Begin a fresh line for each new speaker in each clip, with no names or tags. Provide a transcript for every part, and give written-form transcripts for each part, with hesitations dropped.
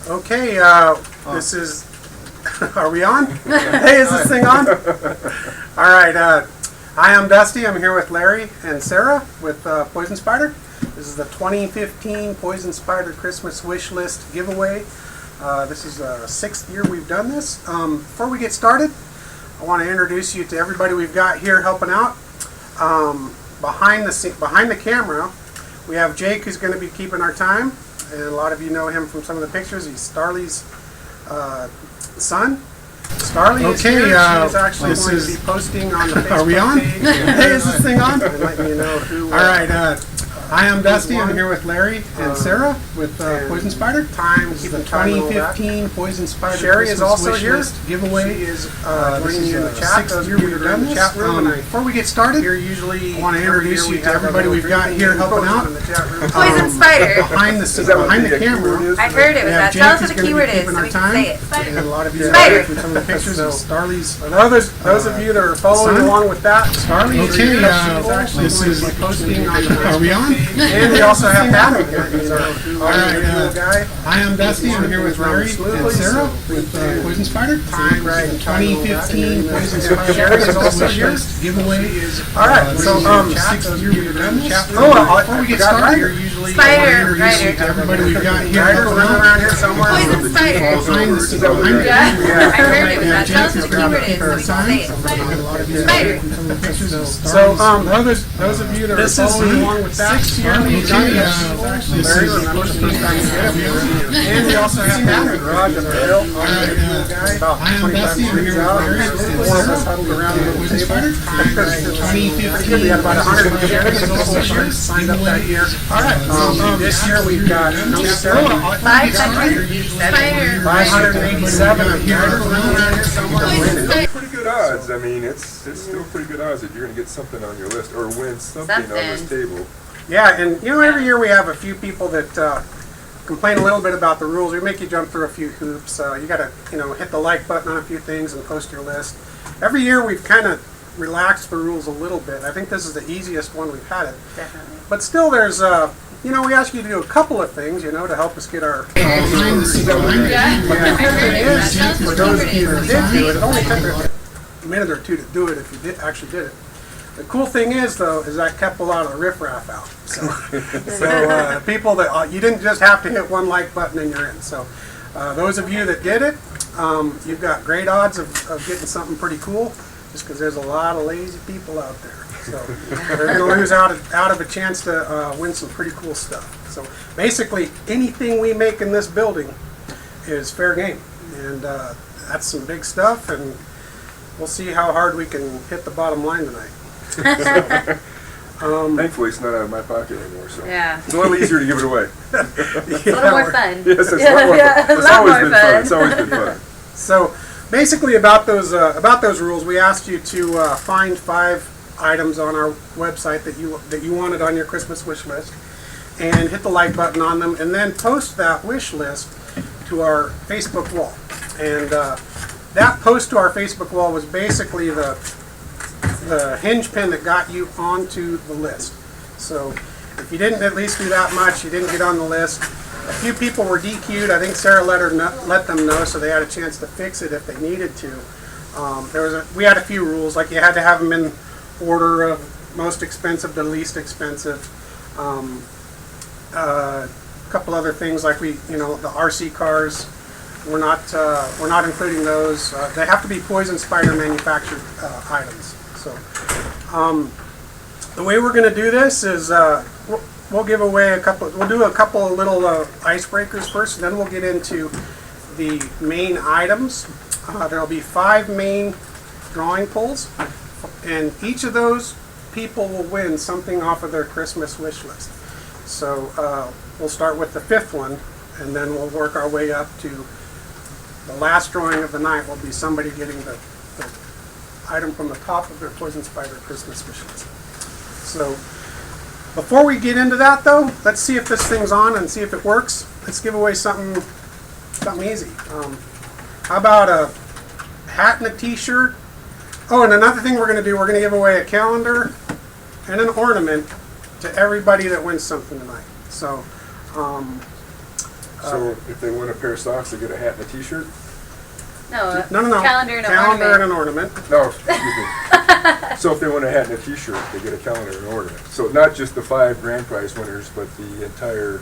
Okay, this is, are we on? Hey, is this thing on? All right, hi, I'm Dusty. I'm here with Larry and Sarah with Poison Spyder. This is the 2015 Poison Spyder Christmas Wish List giveaway. This is the 6th year we've done this. Before we get started, I want to introduce you to everybody we've got here helping out. Behind the camera, we have Jake, who's going to be keeping our time. And a lot of you know him from some of the pictures. He's Starley's son. Starley is here. She is actually going to be posting on the Facebook
Are we on?
page.
Hey, is this thing on?
And letting you know who.
All right. Hi, I'm Dusty. I'm here with Larry and Sarah with Poison Spyder.
Times
the
the
2015 Poison Spyder
Sherry is
Christmas
also
Wish
here.
List giveaway.
She is
This
joining
is
you in
the
the chat.
6th year we've done this.
Chat room.
Before we get started,
Here usually
I want to introduce you to everybody we've got here helping out.
Poison Spyder.
Behind the camera,
I heard it was that.
Jake
Tell us
is
what the
gonna be
keyword is
keeping
so
our
we can
time.
say it.
And a lot of you
Spyder.
from some of the pictures of Starley's.
For those of you that are following
son.
along with that, Starley is
Okay,
here. She's actually
this
going
is.
to be posting on the
Are we on?
And we also have Adam here. He's our
All right,
little guy.
Hi, I'm Dusty. I'm here with Larry and Sarah with Poison Spyder.
Time, right,
2015 Poison Spyder
Sherry is also here.
giveaway.
All right, so
6th year we've done this.
before we get started,
Spider,
Introduce you to everybody we've got here.
Ryder, running around here somewhere.
Poison Spyder.
Behind the
Yeah, I heard it was that. Tell us what the keyword is so we can say it. Spider.
So those of you that are following along with that, Starley is joining us. Larry remembers the first time you get it. And we also have Adam in the garage on the hill. About 25 degrees out. Four of us huddled around the little table. Pretty good. We had about 100 people signed up that year. All right. This year we've got
587.
587.
Pretty good odds. I mean, it's still pretty good odds that you're going to get something on your list or win something on this table.
Yeah, and you know, every year we have a few people that complain a little bit about the rules. We make you jump through a few hoops. You got to, hit the like button on a few things and post your list. Every year we've kind of relaxed the rules a little bit. I think this is the easiest one we've had it.
Definitely.
But still, there's, we ask you to do a couple of things, to help us get our.
Yeah, I heard it was that. Tell us
For
what
those
the
of
keyword
you
is
that
so we
did do it,
can
it only
say
took
it.
a minute or two to do it if you actually did it. The cool thing is, though, is that kept a lot of the riffraff out. So people that you didn't just have to hit one like button and you're in. So those of you that did it, you've got great odds of getting something pretty cool, just because there's a lot of lazy people out there. So they're going to lose out of a chance to win some pretty cool stuff. So basically, anything we make in this building is fair game, and that's some big stuff. And we'll see how hard we can hit the bottom line tonight.
Thankfully, it's not out of my pocket anymore, so
Yeah.
it's a little easier to give it away.
It's a little more fun.
Yes, it's a lot more fun. It's always been fun. It's always been fun.
So basically, about those rules, we asked you to find 5 items on our website that you wanted on your Christmas wish list, and hit the like button on them, and then post that wish list to our Facebook wall. And that post to our Facebook wall was basically the hinge pin that got you onto the list. So if you didn't at least do that much, you didn't get on the list. A few people were DQ'd. I think Sarah let them know, so they had a chance to fix it if they needed to. We had a few rules, like you had to have them in order of most expensive to least expensive. A couple other things like the RC cars. We're not including those. They have to be Poison Spyder manufactured items. So the way we're going to do this is we'll give away we'll do a couple of little icebreakers first, and then we'll get into the main items. There'll be 5 main drawing pulls, and each of those people will win something off of their Christmas wish list. So we'll start with the 5th one, and then we'll work our way up to the last drawing of the night will be somebody getting the item from the top of their Poison Spyder Christmas wish list. So before we get into that, though, let's see if this thing's on and see if it works. Let's give away something easy. How about a hat and a t-shirt? Oh, and another thing we're going to do, we're going to give away a calendar and an ornament to everybody that wins something tonight. So
So if they want a pair of socks, they get a hat and a t-shirt?
No,
No.
calendar and an
Calendar and an
ornament.
ornament.
No, excuse me. So if they want a hat and a t-shirt, they get a calendar and an ornament. So not just the 5 grand prize winners, but the entire,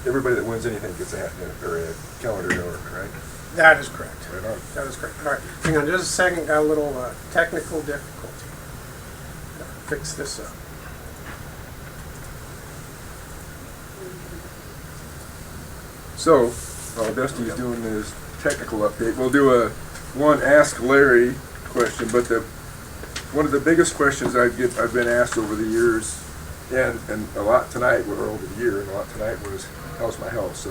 everybody that wins anything gets a hat and or a calendar and an ornament, right?
That is correct.
Right on.
That is correct. All right, hang on just a second. Got a little technical difficulty. Gotta fix this up.
So, while Dusty's doing his technical update, we'll do a one Ask Larry question, but one of the biggest questions I've been asked over the years, and a lot tonight, or over the year, and a lot tonight was, how's my health? So,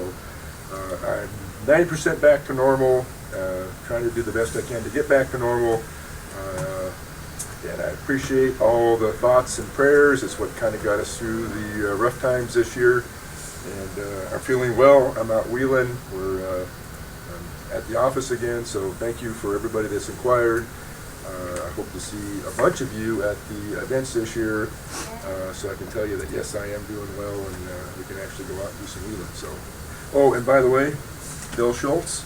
I'm 90% back to normal, trying to do the best I can to get back to normal, and I appreciate all the thoughts and prayers. It's what kind of got us through the rough times this year. And I'm feeling well. I'm out wheeling. I'm at the office again, so thank you for everybody that's inquired. I hope to see a bunch of you at the events this year, so I can tell you that yes, I am doing well, and we can actually go out and do some wheeling. So, oh, and by the way, Bill Schultz,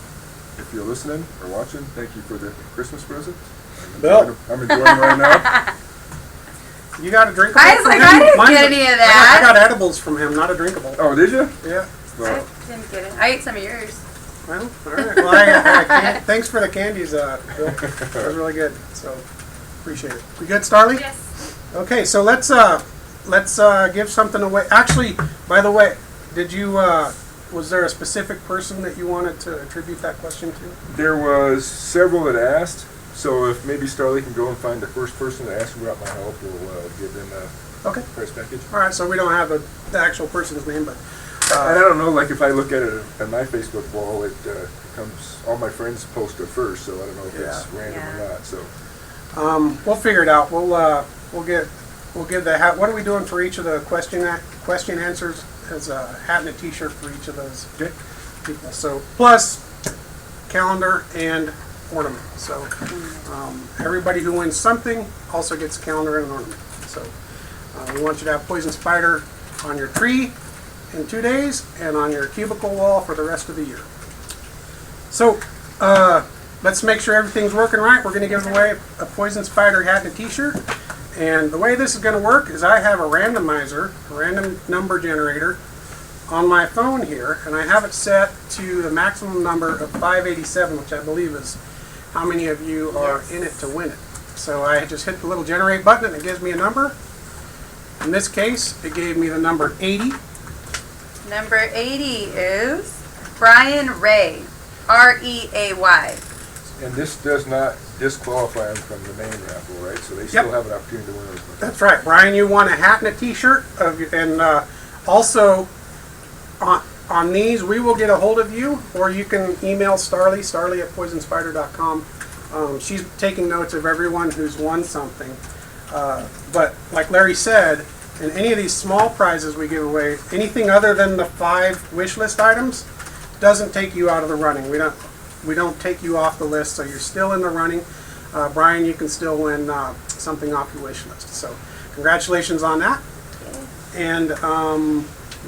if you're listening or watching, thank you for the Christmas present. I'm enjoying it right now.
You got a drinkable?
I was like, I didn't get any of that.
I got edibles from him, not a drinkable.
Oh, did you?
Yeah.
Well,
I didn't get it. I ate some of yours.
Well, all right. Well, thanks for the candies, Bill. That was really good. So appreciate it. We good, Starly?
Yes.
Okay, so let's give something away. Actually, by the way, did you was there a specific person that you wanted to attribute that question to?
there was several that asked, so if maybe Starly can go and find the first person that asked about my health, we'll give them a
Okay.
prize package.
All right, so we don't have the actual person's name, but
And I don't know, like if I look at it on my Facebook wall, it comes, all my friends post it first, so I don't know if it's random or not, so.
we'll figure it out. We'll give the hat. What are we doing for each of the question answers? As a hat and a T-shirt for each of those people. So plus calendar and ornament. So everybody who wins something also gets a calendar and an ornament. So we want you to have Poison Spyder on your tree in 2 days and on your cubicle wall for the rest of the year. So let's make sure everything's working right. We're going to give away a Poison Spyder hat and a T-shirt. And the way this is going to work is I have a randomizer, a random number generator on my phone here, and I have it set to the maximum number of 587, which I believe is how many of you are in it to win it. So I just hit the little generate button and it gives me a number. In this case, it gave me the number 80.
Number 80 is Brian Ray, R-E-A-Y.
And this does not disqualify them from the main raffle, right? So they still have an opportunity to win those.
That's right, Brian. You won a hat and a T-shirt, and also on these we will get a hold of you, or you can email Starly at poisonspyder.com. She's taking notes of everyone who's won something. But like Larry said, in any of these small prizes we give away, anything other than the 5 wish list items doesn't take you out of the running. We don't take you off the list, so you're still in the running. Brian, you can still win something off your wish list. So congratulations on that. And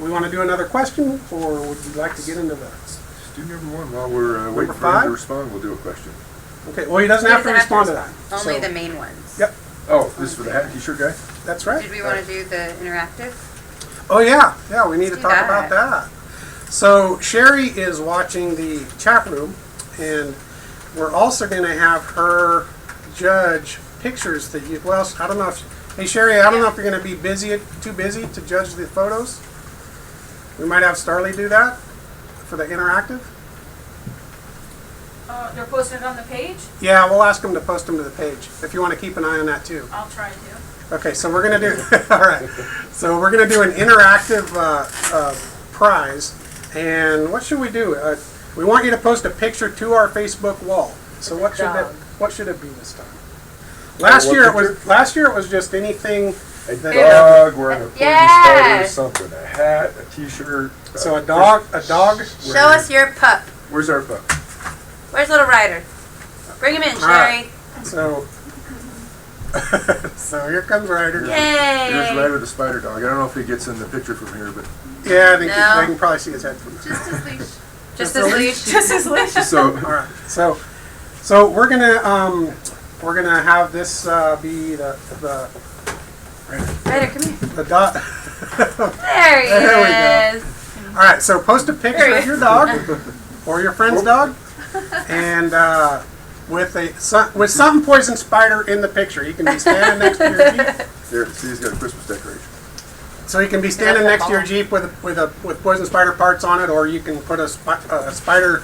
we want to do another question, or would you like to get into the...
Let's do number 1 while we're waiting for him
5?
to respond. We'll do a question.
Okay, well, he doesn't have to respond to that.
Only
So-
the main ones.
Yep,
Oh, this is for the hat and T-shirt guy?
that's right.
Did we want to do the interactive?
Oh yeah, we need to
do
talk about that. So Sherry is watching the chat room, and we're also going to have her judge pictures that you. Well, I don't know if. Hey Sherry, I don't know if you're going to be too busy to judge the photos. We might have Starly do that for the interactive.
They're posted on the page?
Yeah, we'll ask them to post them to the page if you want to keep an eye on that too.
I'll try to.
Okay, so we're gonna do. All right, so we're gonna do an interactive prize, and what should we do? We want you to post a picture to our Facebook wall. So what should it be this time? Last year it was just anything.
A dog wearing a Poison
Yeah.
Spyder something, a hat, a T-shirt.
So a dog.
Show us your pup.
Where's our pup?
Where's little Ryder? Bring him in,
All
Sherry.
right. So here comes Ryder.
Yay!
Here's Ryder the spider dog. I don't know if he gets in the picture from here, but
Yeah, I think
No.
they can probably see his head from there.
Just his leash.
Just his leash.
Just his leash.
So,
All right, so we're gonna have this be the
Spyder, come here.
the dot.
There he
There we
is.
All right, so post a picture of your dog or your friend's dog, and with something poison Spyder in the picture. You can be standing next to your Jeep.
there, see, he's got a Christmas decoration.
So you can be standing next to your Jeep with poison Spyder parts on it, or you can put a spider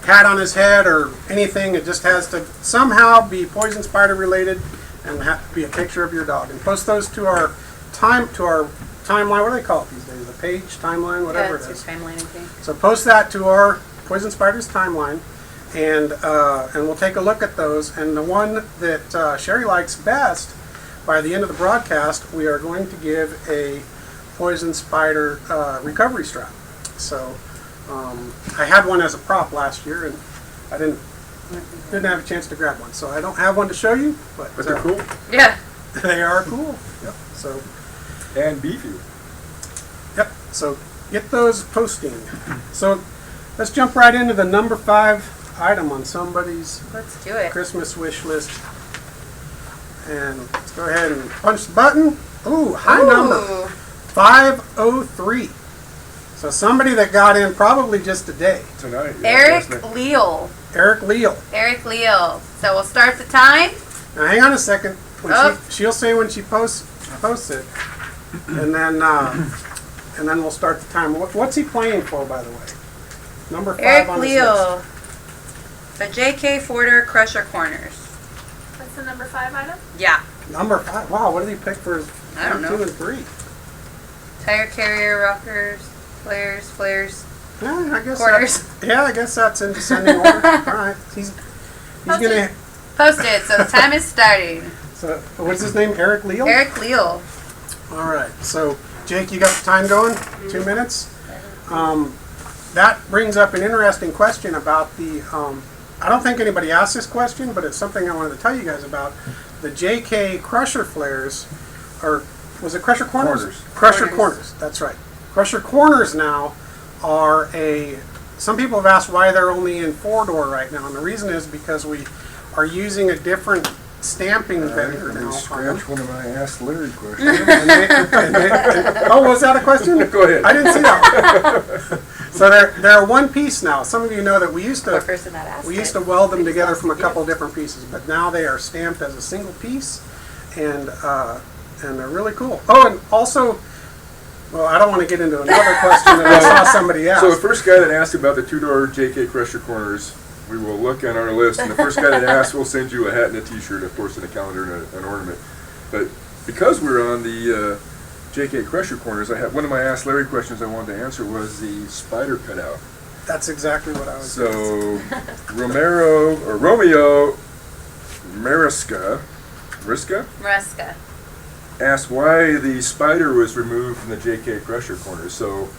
hat on his head or anything. It just has to somehow be poison Spyder related and be a picture of your dog. And post those to our timeline. What do they call it these days? The page, timeline, whatever
Yeah,
it
it's your
is.
timeline, okay.
So post that to our Poison Spyder's timeline, and we'll take a look at those. And the one that Sherry likes best, by the end of the broadcast, we are going to give a Poison Spyder recovery strap. So I had one as a prop last year, and I didn't have a chance to grab one. So I don't have one to show you, but
They're cool
Yeah.
they are cool. Yep. So.
and beefy.
Yep, so get those posting. So let's jump right into the number 5 item on somebody's
Let's do it.
Christmas wish list. And let's go ahead and punch the button. Ooh, high number,
Ooh.
503. So somebody that got in probably just today.
Tonight. Yeah,
Eric
last night.
Leal.
Eric Leal.
Eric Leal. So we'll start the time.
Now hang on a second. When
Oh.
she'll say when she posts it. And then we'll start the time. What's he playing for, by the way? Number 5
Eric
on his list.
Leal. The J.K. Forder Crusher Corners.
That's the number 5 item?
Yeah.
Number 5. Wow, what did he pick for his
I don't
2
know.
and 3?
Tire carrier, rockers, flares.
Yeah, I guess.
Quarters.
I guess that's in descending order. All right, he's gonna.
Posted. So the time is starting.
So what's his name? Eric Leal.
Eric Leal.
All right. So Jake, you got the time going? 2 minutes. That brings up an interesting question about the. I don't think anybody asked this question, but it's something I wanted to tell you guys about. The JK Crusher flares, or was it Crusher Corners?
Corners.
Crusher
Corners.
Corners. That's right. Crusher Corners now are a. Some people have asked why they're only in 4-door right now, and the reason is because we are using a different stamping vendor
Let
now
me
on them.
scratch one of my Ask Larry questions.
Oh, was that a question?
Go ahead.
I didn't see that one. So they're one piece now. Some of you know that we used
The
to
person that asked it.
weld them together from a couple of different pieces, but now they are stamped as a single piece, and they're really cool. Oh, and also, well, I don't want to get into another question that I saw somebody ask.
So the first guy that asked about the 2-door JK Crusher Corners, we will look on our list, and the first guy that asked, we'll send you a hat and a T-shirt, of course, and a calendar and an ornament. But because we're on the JK Crusher Corners, I have one of my Ask Larry questions I wanted to answer was the Spyder cutout.
That's exactly what I was.
So Romeo Mariska
Maresca.
asked why the Spyder was removed from the JK Crusher Corners. So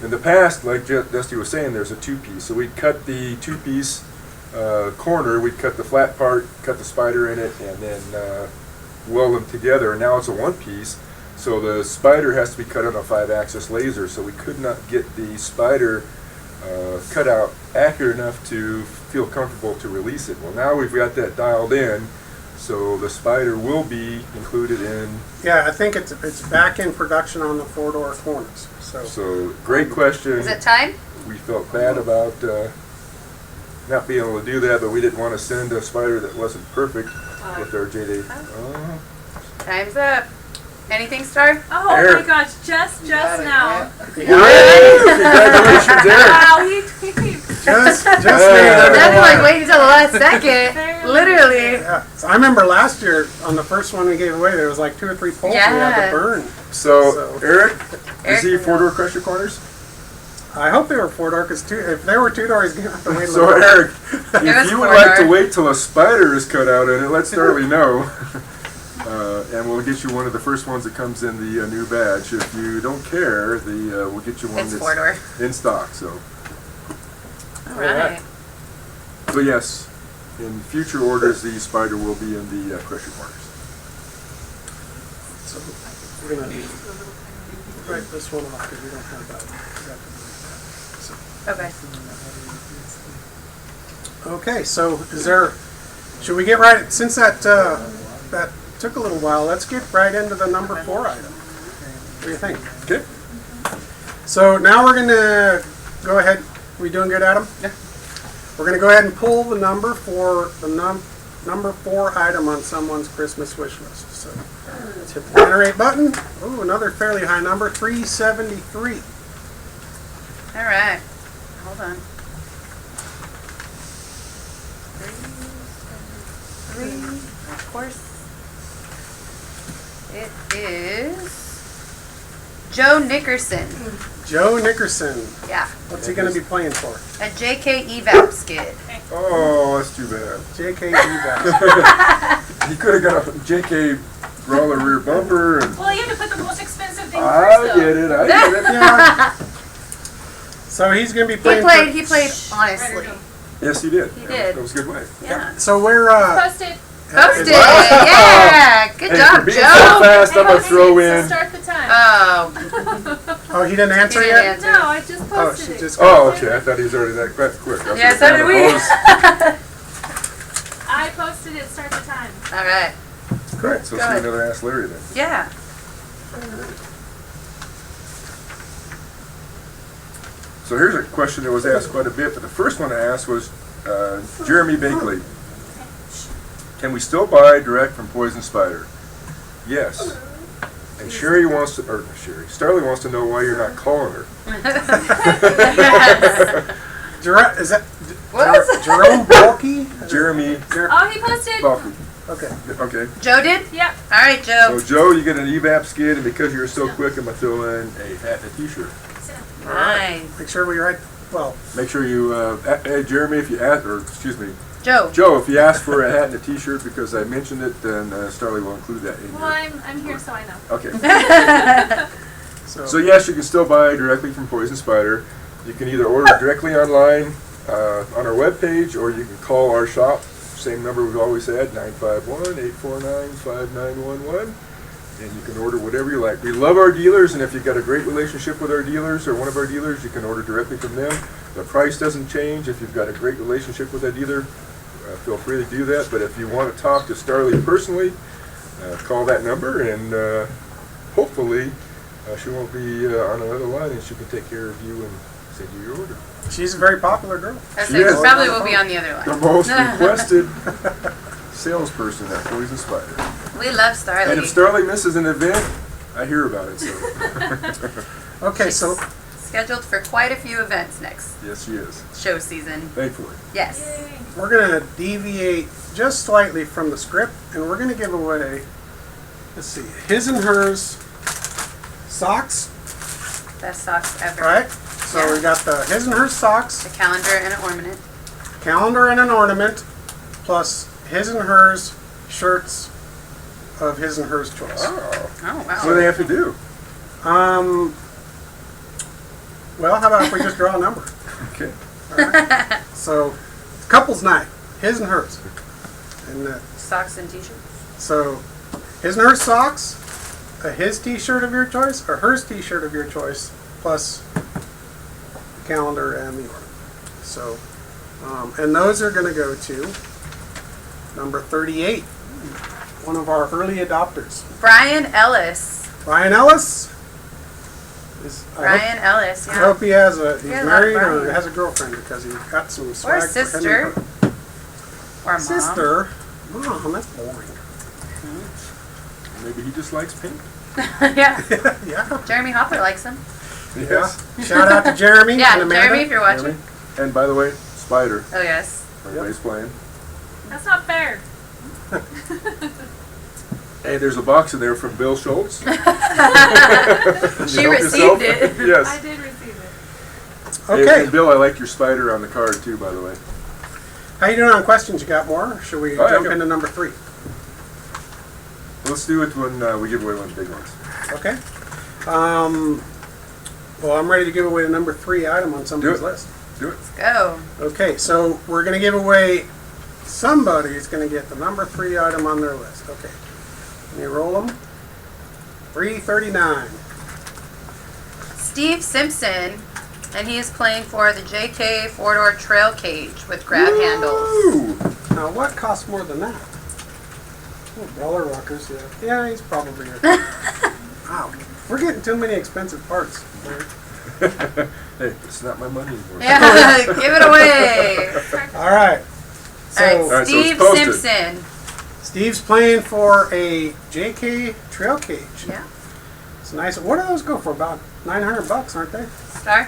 in the past, like Dusty was saying, there's a 2-piece. So we'd cut the 2-piece corner, we'd cut the flat part, cut the Spyder in it, and then weld them together. And now it's a 1-piece. So the Spyder has to be cut on a 5-axis laser. So we could not get the Spyder cut out accurate enough to feel comfortable to release it. Well, now we've got that dialed in. So the Spyder will be included in.
Yeah, I think it's back in production on the 4-door corners.
So great question.
Is it time?
We felt bad about not being able to do that, but we didn't want to send a Spyder that wasn't perfect with our JD.
Time's up. Anything, Star?
Oh
Eric.
my gosh, just now.
Congratulations, Eric.
Wow, he
Just
That's
made
like waiting until the last second.
Barely.
Literally.
Yeah. So I remember last year on the first one we gave away, there was like 2 or 3 poles we had
Yeah.
to burn.
So, Eric, is he
Eric.
4-door Crusher Corners?
I hope they were 4-door, because if they were 2-door, he's gonna have to wait a
So,
little bit.
Eric,
was
if you would like to
4-door.
wait till a Spyder is cut out in it, let Starley know. And we'll get you one of the first ones that comes in the new badge. If you don't care, we'll get you one
It's
that's
4-door.
in stock. So,
All right.
so yes, in future orders, the Spyder will be in the Crusher Corners.
So we're gonna write this one off because we don't have that.
Okay.
Okay, so is there, should we get right, since that took a little while, let's get right into the number 4 item. What do you think?
Okay.
So now we're gonna go ahead, we doing good, Adam?
Yeah.
We're gonna go ahead and pull the number for the number 4 item on someone's Christmas wish list. So let's hit the generate button. Ooh, another fairly high number, 373.
All right. Hold on. 3, of course. It is Joe Nickerson.
Joe Nickerson.
Yeah.
What's he gonna be playing for?
A JK evap skid.
Oh, that's too bad.
JK Evac.
He could have got a JK roller rear bumper. And
Well, you had to put the most expensive thing
I
first,
get it. I get it.
Yeah. So he's gonna be playing.
He played honestly.
Yes, he did.
He did.
That was a good way.
Yeah.
So we're
Post it.
Posted.
Wow.
Yeah. Good
Hey,
job,
for being so
Joe.
fast, I'm
I
gonna
posted
throw
it,
in.
So start the time.
Oh.
Oh, he didn't answer
He
yet.
didn't
No, I just
Oh,
posted
she
it.
just.
Oh, okay. I thought he was already that quick. I was
Yeah,
gonna
so did
kinda
we.
pose.
I posted it. Start the time.
All right.
Great. So
Go
let's
ahead.
do another Ask Larry then.
Yeah.
So here's a question that was asked quite a bit, but the first one I asked was Jeremy Bakley. Can we still buy direct from Poison Spyder? Yes. And Starley wants to know why you're not calling her.
Is that
What was it?
Jerome Balky?
Jeremy
Oh, he posted.
Balky.
Okay.
Okay.
Joe did?
Yep.
All right, Joe.
So Joe, you get an evap skid, and because you're so quick, I'm gonna throw in a hat and a t-shirt.
Nice.
Make sure we write. Well,
Make sure you, hey Jeremy, if you ask, or excuse me,
Joe.
Joe, if you ask for a hat and a t-shirt because I mentioned it, then Starley will include that in
Well,
your.
I'm here so I know.
Okay.
so,
So yes, you can still buy directly from Poison Spyder. You can either order it directly online on our webpage, or you can call our shop. Same number we've always had, 951-849-5911. And you can order whatever you like. We love our dealers, and if you've got a great relationship with our dealers or one of our dealers, you can order directly from them. The price doesn't change. If you've got a great relationship with that dealer, feel free to do that. But if you want to talk to Starley personally, call that number, and hopefully she won't be on another line, and she can take care of you and send you your order.
she's a very popular girl.
She
is.
probably will be on the other
The
line.
most requested salesperson at Poison Spyder.
We love Starley.
And if Starley misses an event, I hear about it. So
Okay, so
Scheduled for quite a few events next
yes, she is.
show season.
Thankfully.
Yes.
we're gonna deviate just slightly from the script, and we're gonna give away. Let's see, his and hers socks.
Best socks ever.
All right. So
Yeah.
we got the his and hers socks,
A calendar and an ornament.
calendar and an ornament, plus his and hers shirts of his and hers choice.
Oh.
Oh,
What do they
wow.
have to do?
Well, how about if we just draw a number?
Okay.
So, couple's night, his and hers, and
Socks and t-shirts.
so his and hers socks, a his T-shirt of your choice, or hers T-shirt of your choice, plus the calendar and the ornament. So, and those are going to go to number 38, one of our early adopters,
Brian Ellis.
Brian Ellis.
Brian Ellis,
I
yeah.
hope he has he's
Yeah, I love
married or
Brian.
has a girlfriend because he got some
Or
swag
a
for Henry
sister.
Hook.
Or mom.
Sister. Mom, that's boring.
Maybe he just likes pink.
Yeah.
Yeah.
Jeremy Hopper likes them.
Yes.
Shout out to Jeremy
Yeah,
and Amanda.
Jeremy, if you're watching.
Jeremy. And by the way, Spyder.
Oh, yes.
Everybody's playing.
That's not fair.
Hey, there's a box in there from Bill Schultz.
She
You help yourself?
received it.
I
Yes.
did receive it.
Hey,
Okay.
and Bill, I like your Spyder on the card too, by the way.
How you doing on questions? You got more? Or should we
Oh, yeah,
jump
go.
into number 3?
Let's do it when we give away one of the big ones.
Okay. Well, I'm ready to give away the number 3 item on somebody's
Do it.
list.
Do it.
Let's go.
Okay, so we're going to give away, somebody's going to get the number 3 item on their list. Okay. Let me roll them. 339.
Steve Simpson, and he is playing for the JK four-door trail cage with grab handles.
Ooh.
Now, what costs more than that? Oh, Brawler rockers, yeah. Yeah, he's probably right. Wow, we're getting too many expensive parts.
Hey, it's not my money anymore.
Yeah, give it away.
All right. So,
All right,
so it's
Steve
posted.
Simpson.
Steve's playing for a JK trail cage.
Yeah.
It's nice. What do those go for? About $900, aren't they?
Star?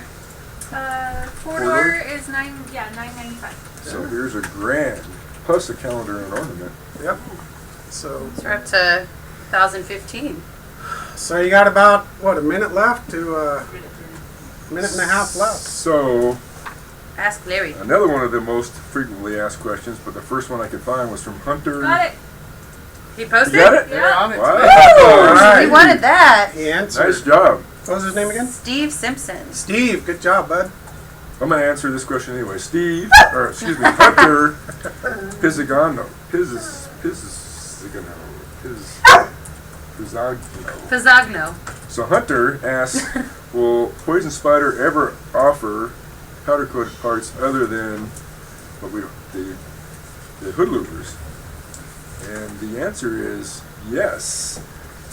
Four-door is $9.95.
So here's a grand, plus a calendar and ornament.
Yep. So
We're up to 2015.
you got about, what, a minute left to, minute and a half left.
So,
Ask Larry.
another one of the most frequently asked questions, but the first one I could find was from Hunter.
Got it.
He posted?
You got it?
Yeah.
on it.
Wow.
All right.
He wanted that.
He answered.
Nice job.
What was his name again?
Steve Simpson.
Steve, good job, bud.
I'm going to answer this question anyway. Hunter Pizzagano.
Pizzagno.
So Hunter asks, will Poison Spyder ever offer powder coated parts other than the hood loopers? And the answer is yes.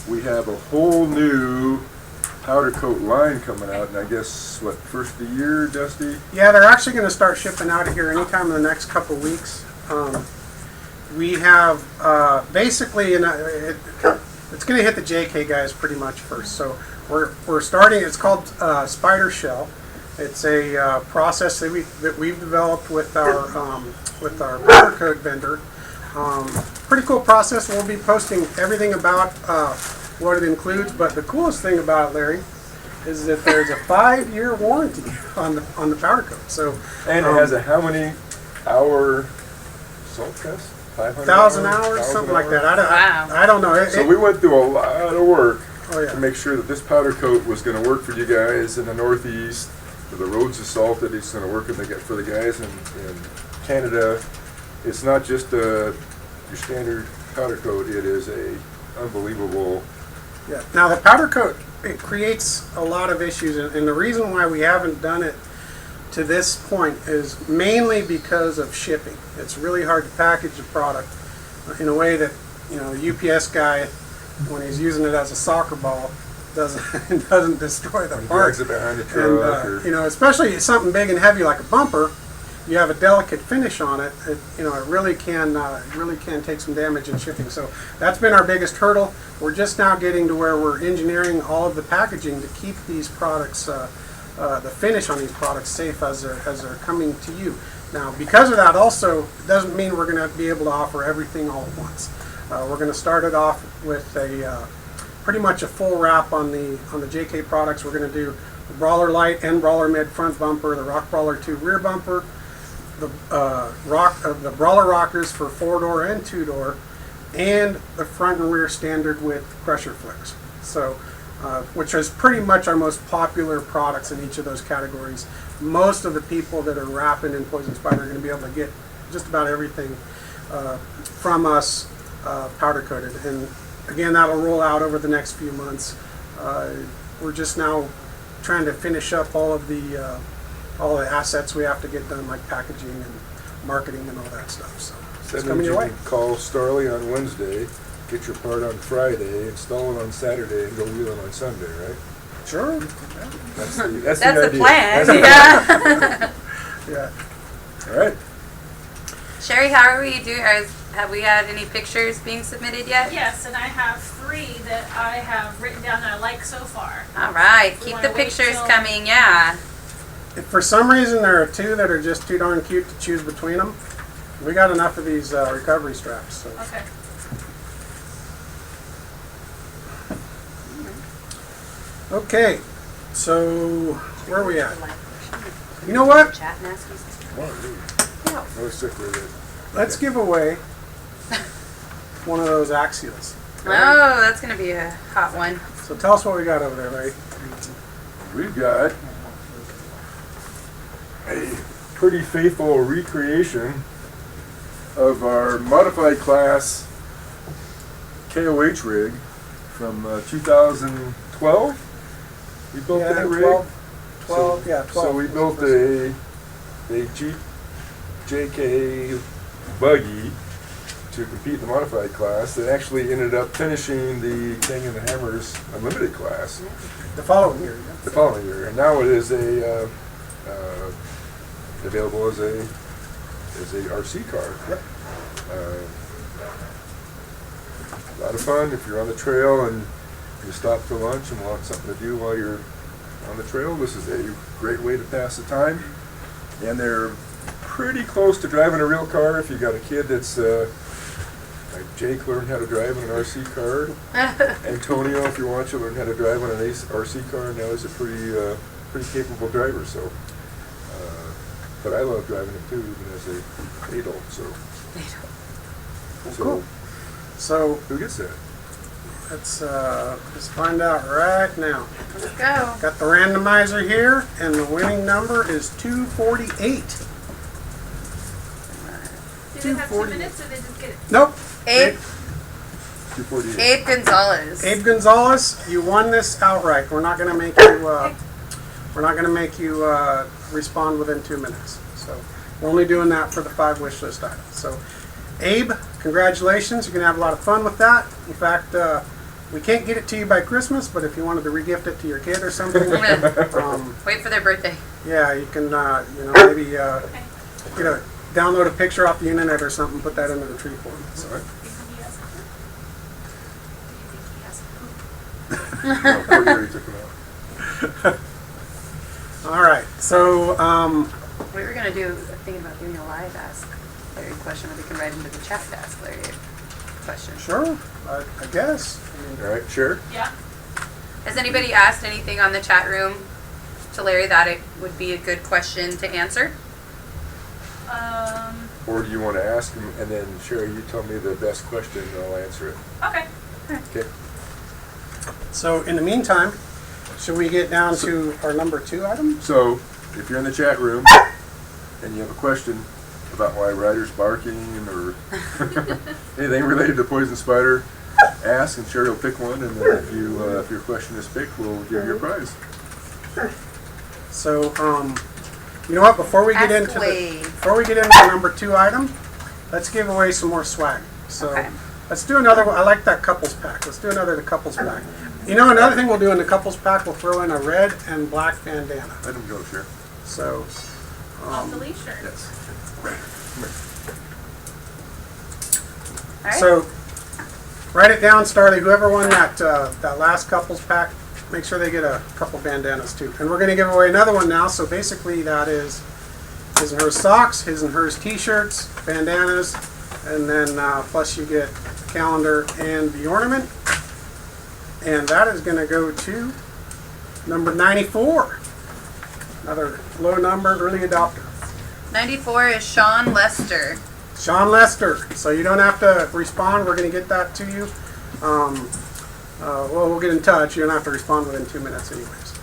We have a whole new powder coat line coming out, and I guess first of the year, Dusty?
Yeah, they're actually going to start shipping out of here anytime in the next couple of weeks. We have basically, it's going to hit the JK guys pretty much first. So we're starting. It's called Spyder Shell. It's a process that we've developed with our powder coat vendor. Pretty cool process. We'll be posting everything about what it includes. But the coolest thing about it, Larry, is that there's a 5-year warranty on the powder coat. So
And it has a how many hour salt test?
1,000 hours, something like that. I don't know.
So we went through a lot of work
Oh, yeah.
to make sure that this powder coat was going to work for you guys in the Northeast. The roads are salted. It's going to work for the guys in Canada. It's not just your standard powder coat. It is a unbelievable.
Yeah. Now the powder coat, it creates a lot of issues, and the reason why we haven't done it to this point is mainly because of shipping. It's really hard to package a product in a way that, the UPS guy, when he's using it as a soccer ball, doesn't destroy the part.
Drags it behind the truck.
And especially something big and heavy like a bumper, you have a delicate finish on it. It really can take some damage in shipping. So that's been our biggest hurdle. We're just now getting to where we're engineering all of the packaging to keep these products, the finish on these products, safe as they're coming to you. Now, because of that, also doesn't mean we're going to be able to offer everything all at once. We're going to start it off with pretty much a full wrap on the JK products. We're going to do the Brawler Light and Brawler Mid front bumper, the Rock Brawler 2 rear bumper, the Brawler rockers for 4-door and 2-door, and the front and rear standard with crusher flicks. So, which is pretty much our most popular products in each of those categories. Most of the people that are wrapping in Poison Spyder are going to be able to get just about everything from us powder coated. And again, that'll roll out over the next few months. We're just now trying to finish up all the assets we have to get done, like packaging and marketing and all that stuff. So it's coming your way.
Call Starley on Wednesday, get your part on Friday, install it on Saturday, and go wheel it on Sunday, right?
Sure.
That's the
That's
idea.
the plan.
That's
Yeah.
Yeah.
All right.
Sherry, how are we doing? Have we had any pictures being submitted yet?
Yes, and I have 3 that I have written down that I like so far.
All right.
We
Keep
wanna
the
wait
pictures
till-
coming. Yeah.
If for some reason there are 2 that are just too darn cute to choose between them, we got enough of these recovery straps. So.
Okay.
Okay, so where are we at? You know what?
Chat and ask you.
Come on, dude. I was sick with it.
Let's give away one of those Axials.
Oh, that's going to be a hot one.
So tell us what we got over there, Larry.
We've got a pretty faithful recreation of our modified class KOH rig from 2012. We built
Yeah,
that rig.
12, yeah, 12.
So we built a Jeep JK buggy to compete in the modified class that actually ended up finishing the King and the Hammers Unlimited class
The following year, yeah.
the following year. And now it is available as a RC car.
Yep.
A lot of fun if you're on the trail and you stop for lunch and want something to do while you're on the trail. This is a great way to pass the time. And they're pretty close to driving a real car if you got a kid that's like Jake learned how to drive in an RC car. Antonio, if you want to learn how to drive on an RC car, now he's a pretty capable driver. So, but I love driving it too, even as an adult. So,
Cool. So
who gets that?
let's find out right now.
Let's go.
Got the randomizer here, and the winning number is 248.
Do they have 2 minutes or they just get it?
Nope.
Abe
248.
Abe Gonzalez.
Abe Gonzalez, you won this outright. We're not going to make you. We're not going to make you respond within 2 minutes. So we're only doing that for the 5 wish list items. So, Abe, congratulations. You're going to have a lot of fun with that. In fact, we can't get it to you by Christmas, but if you wanted to regift it to your kid or something,
Wait for their birthday.
yeah, you can. Maybe download a picture off the internet or something, put that into the tree for them. So.
Oh, poor Gary took him out.
All right. So.
We were gonna do a thing about doing a live Ask Larry question, or we can write into the chat to ask Larry a question.
Sure, I guess.
All right, sure.
Yeah.
Has anybody asked anything on the chat room to Larry that it would be a good question to answer?
Or do you want to ask him and then Sherry, you tell me the best question and I'll answer it.
Okay.
Okay.
So in the meantime, should we get down to our number 2 item?
So if you're in the chat room and you have a question about why Ryder's barking or anything related to Poison Spider, ask and Sherry will pick one, and then if your question is picked, we'll give you a prize.
So you know what? Before we get into the number 2 item, let's give away some more swag. So
Okay.
let's do another one. I like that couples pack. Let's do another couples pack. You know, another thing we'll do in the couples pack, we'll throw in a red and black bandana.
Let him go, Sherry.
So
Off the leash shirt.
Yes.
All right.
So write it down, Starly. Whoever won that last couples pack, make sure they get a couple bandanas too. And we're going to give away another one now. So basically, that is his and hers socks, his and hers t-shirts, bandanas, and then plus you get the calendar and the ornament. And that is going to go to number 94. Another low number, early adopter.
94 is Sean Lester.
Sean Lester. So you don't have to respond. We're going to get that to you. Well, we'll get in touch. You don't have to respond within 2 minutes anyways.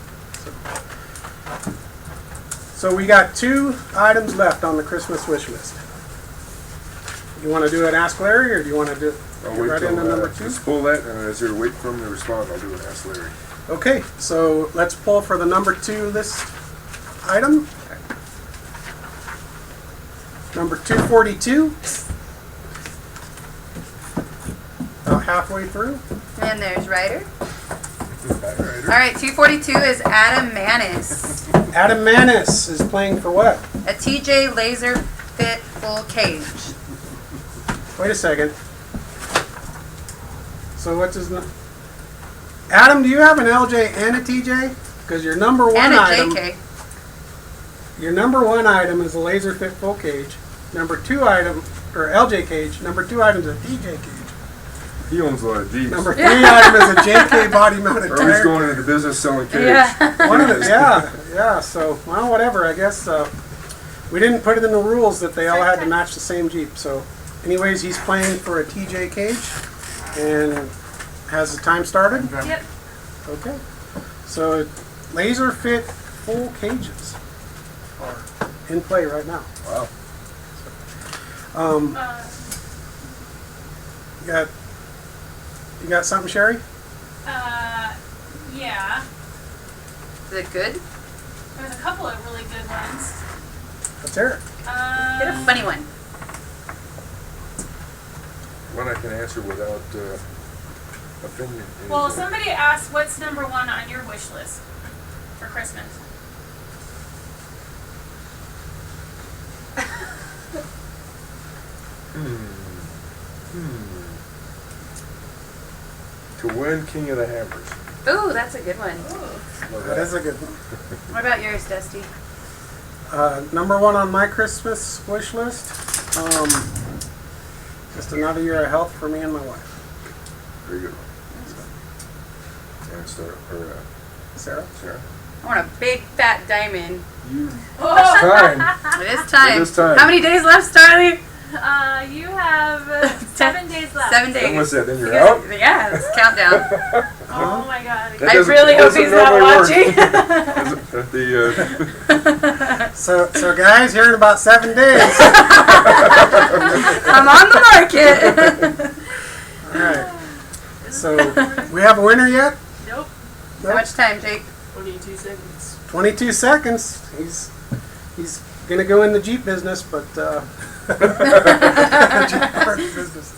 So we got 2 items left on the Christmas wish list. You want to do an Ask Larry, or do you want to do
I'll
get
wait
right
till
into number 2?
just pull that, and as you're waiting for him to respond, I'll do an Ask Larry.
Okay, so let's pull for the number 2 list item. Number 242. About halfway through.
And there's Ryder.
Hi, Ryder.
All right, 242 is Adam Manis.
Adam Manis is playing for what?
A TJ Laser Fit Full Cage.
Wait a second. So what's his name? Adam, do you have an LJ and a TJ? Because your number 1
And a
item.
JK.
Your number 1 item is a laser fit full cage. Number 2 item, or LJ cage. Number 2 item is a TJ cage.
He owns a lot of Jeeps.
Number 3 item is a JK body mounted
Or he's
tire.
going into the business selling cage.
Yeah.
One of the, yeah. So, well, whatever. I guess we didn't put it in the rules that they all had to match the same Jeep. So, anyways, he's playing for a TJ cage, and has the time started?
Yep.
Okay. So, laser fit full cages are in play right now.
Wow.
You got something, Sherry?
Yeah.
Is it good?
There's a couple of really good ones.
Let's hear it.
Get a funny one.
One I can answer without offending anybody.
Well, somebody asked what's number 1 on your wish list for Christmas.
To win King of the Hammers.
Ooh, that's a good one.
Love
That is a good one.
What about yours, Dusty?
Number 1 on my Christmas wish list. Just another year of health for me and my wife.
Very good one. And Sarah.
Sarah?
Sarah.
I want a big fat diamond.
You.
Oh.
It's time.
It is time.
It is time.
How many days left, Starly?
You have 7 days left.
7 days.
Then what's that? Then you're out?
Yeah, it's countdown.
Oh my god.
That
I
doesn't-
really hope
doesn't
he's not
normally work.
watching.
So guys, here in about 7 days.
I'm on the market.
All right. So we have a winner yet?
Nope.
How much time, Jake?
22 seconds.
22 seconds. He's gonna go in the Jeep business, but Jeep parts business.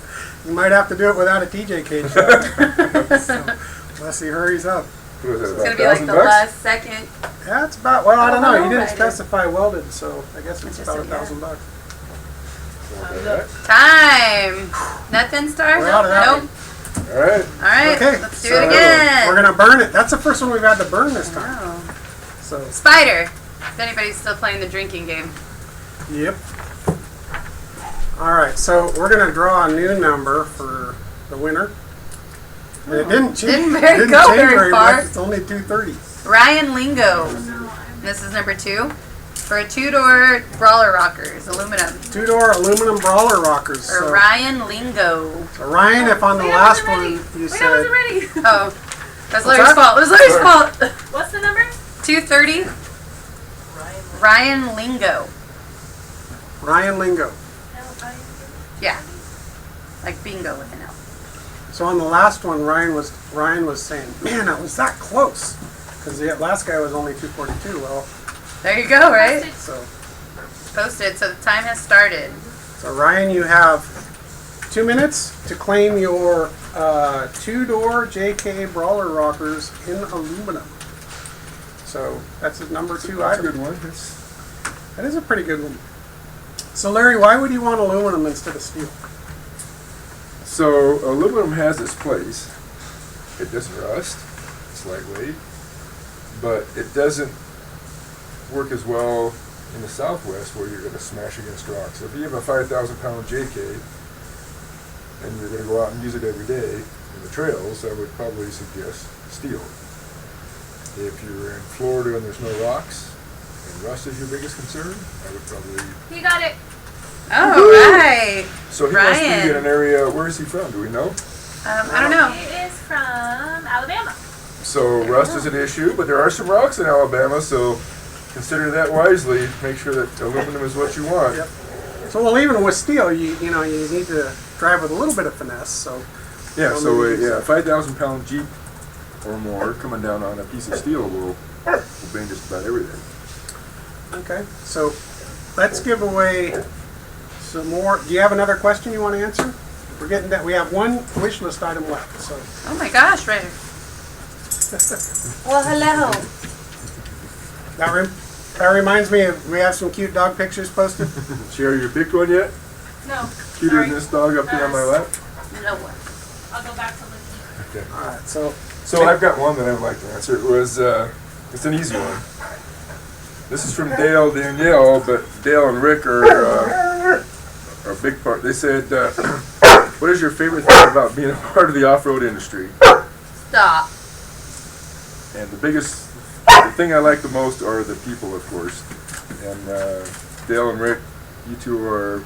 You might have to do it without a TJ cage shot. So, unless he hurries up.
What was that,
It's
about
gonna be like the
$1,000?
last second.
Yeah, it's about. Well, I don't know. He didn't
Right.
specify welded, so I guess it's
Just
about
a- yeah.
$1,000.
Time. Nothing, Star?
We're out of that
Nope.
All right.
All right.
Okay,
Let's do
so
it again.
We're gonna burn it. That's the first one we've had to burn this time.
Oh.
So,
Spyder. If anybody's still playing the drinking game.
yep. All right, so we're gonna draw a new number for the winner. And it didn't change.
Didn't go
change
very far.
much. It's only 230.
Ryan Lingo. This is number 2. For a 2-door brawler rockers, aluminum.
2-door aluminum brawler rockers.
For
So,
Ryan Lingo.
so Ryan, if on the
Wait, I
last
wasn't
one
ready.
you
Wait, I
said
wasn't ready.
Oh, that's
What's
Larry's
that?
fault. It was Larry's
Sorry.
fault.
What's the number?
230. Ryan Lingo.
Ryan Lingo.
Yeah. Like bingo with an L.
So on the last one, Ryan was saying, "Man, I was that close," because the last guy was only 242. Well,
There you go, right?
so
Posted. So the time has started.
Ryan, you have 2 minutes to claim your 2-door JK brawler rockers in aluminum. So that's his number 2
That's a
item.
good one.
That is a pretty good one. So Larry, why would you want aluminum instead of steel?
So aluminum has its place. It doesn't rust. It's lightweight, but it doesn't work as well in the Southwest where you're going to smash against rocks. So if you have a 5,000-pound JK and you're going to go out and use it every day in the trails, I would probably suggest steel. If you're in Florida and there's no rocks and rust is your biggest concern, I would probably.
He got it.
All right.
So he must be
Ryan.
in an area. Where is he from? Do we know?
I don't know.
He is from Alabama.
So rust is an issue, but there are some rocks in Alabama, so consider that wisely. Make sure that aluminum is what you want.
Yep. So well, even with steel, you need to drive with a little bit of finesse. So
Yeah,
Well,
so
maybe
a 5,000-pound Jeep or more coming down on a piece of steel will bang just about everything.
okay, so let's give away some more. Do you have another question you want to answer? We're getting that. We have one wish list item left. So
Oh my gosh, Ryder. Well, hello.
that reminds me of we have some cute dog pictures posted.
Sherry, you picked one yet?
No.
Cuter
Sorry.
than this dog up here on my lap?
No one.
I'll go back to looking.
Okay.
All right, so
So I've got one that I'd like to answer. It was, it's an easy one. This is from Dale, Danielle, but Dale and Rick are a big part. They said, what is your favorite thing about being a part of the off-road industry?
Stop.
And the thing I like the most are the people, of course. And Dale and Rick, you two are a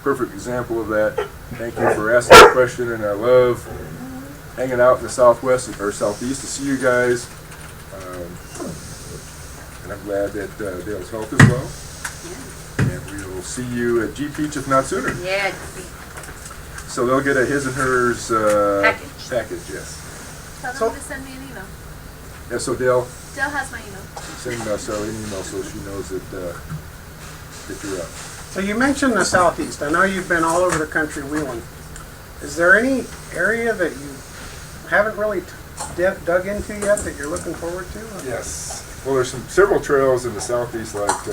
perfect example of that. Thank you for asking the question, and I love hanging out in the Southwest or Southeast to see you guys. And I'm glad that Dale's health is well. And we will see you at Jeep Beach, if not sooner.
Yeah.
So they'll get a his and hers
Package.
package, yes.
Tell them
So-
to send me an email.
Yeah, so Dale,
Dale has my email.
send Sally an email so she knows that you're up.
So you mentioned the southeast. I know you've been all over the country wheeling. Is there any area that you haven't really dug into yet that you're looking forward to?
Yes. Well, there's several trails in the southeast, like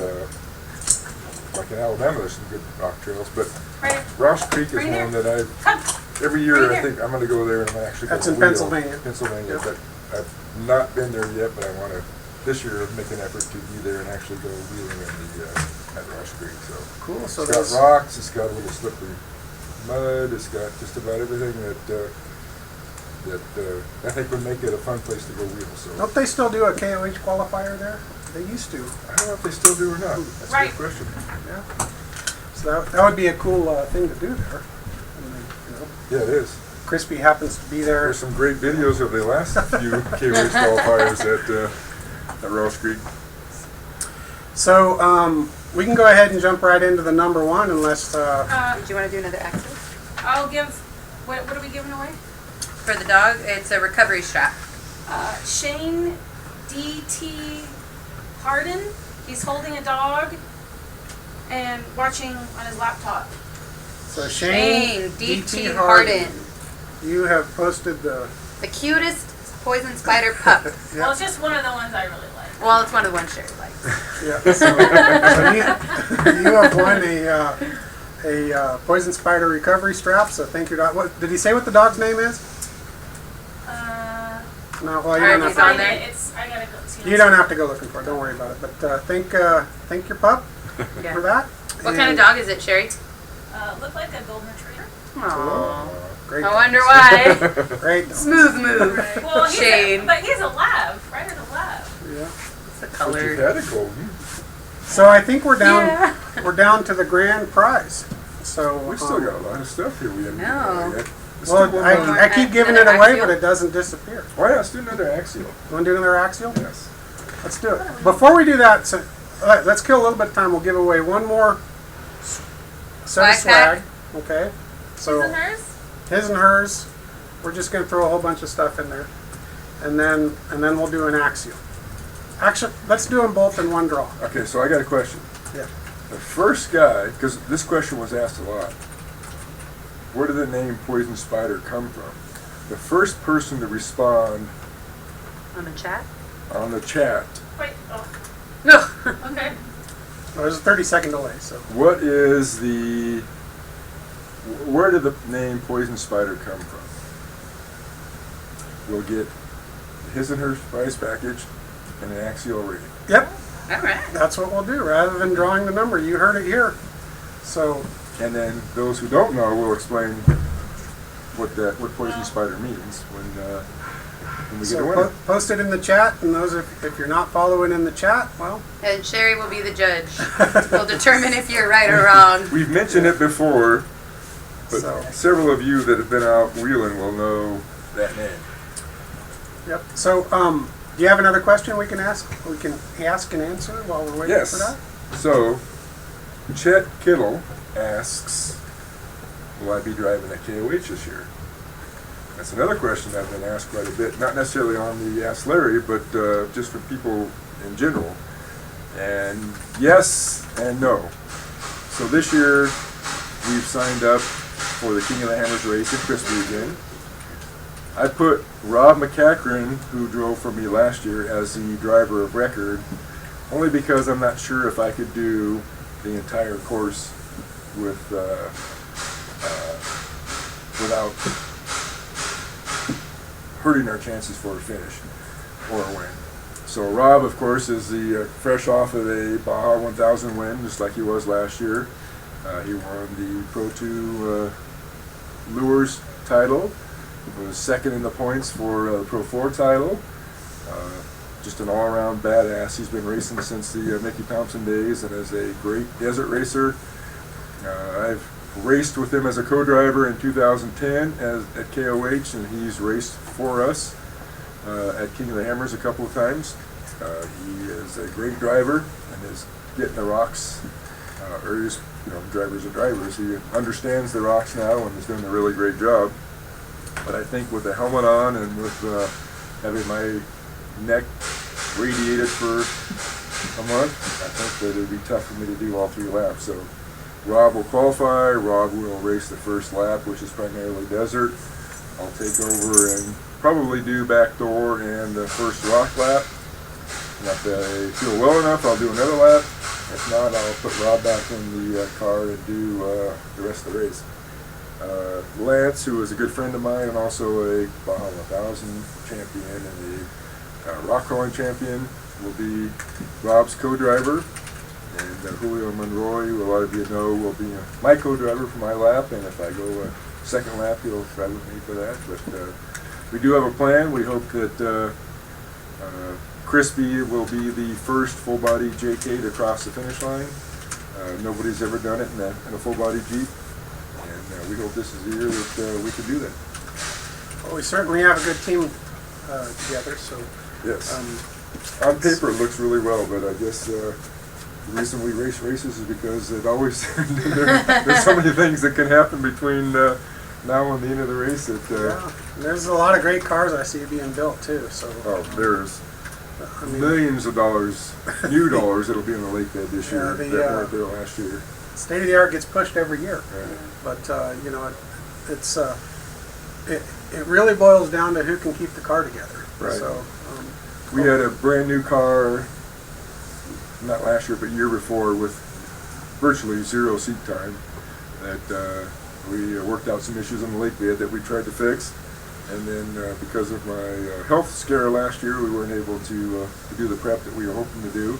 in Alabama. There's some good rock trails, but
Right.
Ross Creek is
Right here.
one that
Come.
every year
Right
I think I'm going to go there and I'm actually
That's
going
in
to
Pennsylvania.
Pennsylvania,
Yep.
but I've not been there yet. But I want to this year make an effort to be there and actually go wheeling at Ross Creek. So
Cool. So
it's
there's
got rocks. It's got a little slippery mud. It's got just about everything that I think would make it a fun place to go wheel. So
don't they still do a KOH qualifier there? They used to.
I don't know if they still do or not. That's a
Right.
good question.
Yeah. So that would be a cool thing to do there. I mean, you know,
Yeah, it is.
Crispy happens to be there.
There's some great videos of the last few KOH qualifiers at Ross Creek.
So we can go ahead and jump right into the number one unless
Did you want to do another Axial?
I'll give, what are we giving away?
For the dog, it's a recovery strap.
Shane D.T. Harden. He's holding a dog and watching on his laptop.
so Shane
D.T. Harden.
you have posted the
The cutest poison spider pup.
Well, it's just one of the ones I really like.
Well, it's one of the ones Sherry likes.
yeah. So you have won a poison spider recovery strap. So thank you. What did he say? What the dog's name is? No, well you
Alright,
don't
he's
have
on
to.
there.
I gotta go see.
You don't have to go looking for it. Don't worry about it. But thank your pup
Yeah.
for that.
What kind of dog is it, Sherry?
Look like a golden retriever.
Aww.
Great.
I wonder why.
Great. dog.
Smooth move.
Well,
Shane.
but he's a lab. Ryder's a lab.
Yeah.
It's the
But
color.
you've had a golden.
So I think we're down.
Yeah.
We're down to the grand prize. So
We still got a lot of stuff here we haven't given
No.
away yet. Let's do one more.
I keep giving it
Another
away,
axial?
but it doesn't disappear.
Why not? Let's do another axial.
You want to do another axial?
Yes.
Let's do it. Before we do that, so, let's kill a little bit of time. We'll give away one more set of
Swag
swag.
pack?
Okay. So
His and hers?
his and hers. We're just going to throw a whole bunch of stuff in there, and then we'll do an axial. Actually, let's do them both in one draw.
Okay, so I got a question.
Yeah.
The first guy, because this question was asked a lot, where did the name Poison Spider come from? The first person to respond
On the chat?
on the chat,
Wait. Oh,
No.
okay.
Well, there's a 30-second delay, so
where did the name Poison Spider come from? We'll get his and her prize package and an axial rating.
yep,
All right.
that's what we'll do. Rather than drawing the number, you heard it here. So
And then those who don't know will explain what Poison Spider means when we get a winner.
Post it in the chat, and those if you're not following in the chat, well,
And Sherry will be the judge. We'll determine if you're right or wrong.
We've mentioned it before, but
So.
several of you that have been out wheeling will know that name.
yep. So do you have another question we can ask? We can ask and answer while we're waiting
Yes.
for that.
So, Chet Kittle asks, will I be driving at KOH this year? That's another question I've been asked quite a bit, not necessarily on the Ask Larry, but just from people in general. And yes and no. So this year, we've signed up for the King of the Hammers race at Crispy again. I put Rob McCachran, who drove for me last year, as the driver of record, only because I'm not sure if I could do the entire course without hurting our chances for a finish or a win. So Rob, of course, is the fresh off of a Baja 1000 win, just like he was last year. He won the Pro 2 Lures title. He was second in the points for the Pro 4 title. Just an all-around badass. He's been racing since the Mickey Thompson days and is a great desert racer. I've raced with him as a co-driver in 2010 at KOH, and he's raced for us at King of the Hammers a couple of times. He is a great driver and is getting the rocks, drivers are drivers. He understands the rocks now and is doing a really great job. But I think with the helmet on and with having my neck radiated for a month, I think that it'd be tough for me to do all 3 laps. So Rob will qualify, Rob will race the first lap, which is primarily desert. I'll take over and probably do back door and the first rock lap. And if I feel well enough, I'll do another lap. If not, I'll put Rob back in the car and do the rest of the race. Lance, who is a good friend of mine and also a Baja 1000 champion and the rock crawling champion, will be Rob's co-driver. And Julio Monroy, who a lot of you know, will be my co-driver for my lap. And if I go a second lap, he'll ride with me for that. But we do have a plan. We hope that Crispy will be the first full-body JK to cross the finish line. Nobody's ever done it in a full-body Jeep, and we hope this is the year that we can do that.
Well, we certainly have a good team together, so.
Yes. On paper it looks really well, but I guess the reason we race races is because it always there's so many things that can happen between now and the end of the race.
Yeah, there's a lot of great cars I see being built too. So.
Oh, there's
I mean,
millions of dollars, new dollars, that'll be in the lake bed this year
the,
that weren't there last year.
State of the art gets pushed every year,
Right.
but you know, it really boils down to who can keep the car together.
Right.
So
We had a brand new car, not last year, but year before, with virtually 0 seat time. That we worked out some issues on the lake bed that we tried to fix. And then because of my health scare last year, we weren't able to do the prep that we were hoping to do.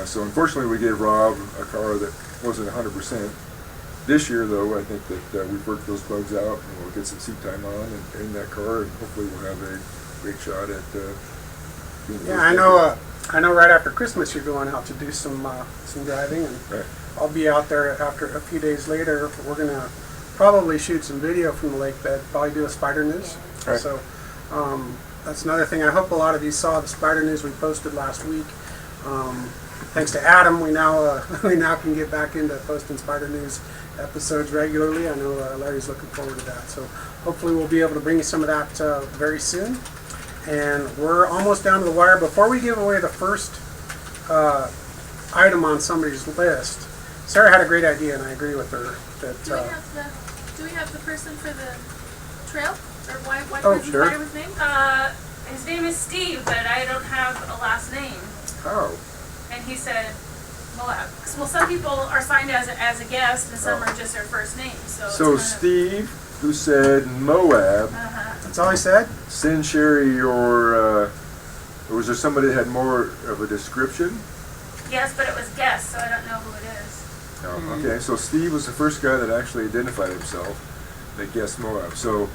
So unfortunately, we gave Rob a car that wasn't 100%. This year, though, I think that we've worked those bugs out, and we'll get some seat time on and in that car, and hopefully we'll have a great shot at being the
yeah,
first
I know. Right after Christmas, you're going out to do some driving, and
Right.
I'll be out there after a few days later. We're gonna probably shoot some video from the lake bed. Probably do a Spyder news.
Right.
So that's another thing. I hope a lot of you saw the Spyder news we posted last week. Thanks to Adam, we now can get back into posting Spyder news episodes regularly. I know Larry's looking forward to that. So hopefully we'll be able to bring you some of that very soon. And we're almost down to the wire. Before we give away the first item on somebody's list, Sarah had a great idea, and I agree with her. That
Do we have the person for the trail? Or why
Oh,
doesn't
sure.
Spyder his name?
His name is Steve, but I don't have a last name.
Oh,
And he said Moab. Well, some people are signed as a guest, and some
Oh.
are just their first name. So,
so
it's
Steve, who said Moab,
that's all I said.
send Sherry or was there somebody that had more of a description?
yes, but it was guest, so I don't know who it is.
Oh, okay, so Steve was the first guy that actually identified himself that guessed Moab. So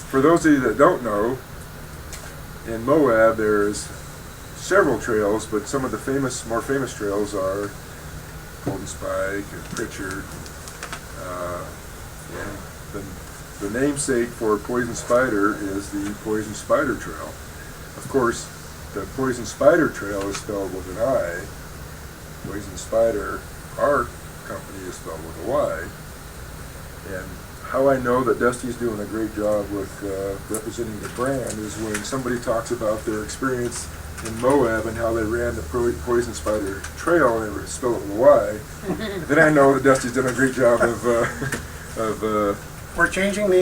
for those of you that don't know, in Moab there's several trails, but some of the more famous trails are Golden Spike and Pritchard. And the namesake for Poison Spyder is the Poison Spyder Trail. Of course, the Poison Spyder Trail is spelled with an I. Poison Spyder, our company, is spelled with a Y. And how I know that Dusty's doing a great job with representing the brand is when somebody talks about their experience in Moab and how they ran the Poison Spyder Trail and they spelled it with a Y. Then I know that Dusty's done a great job of
We're changing the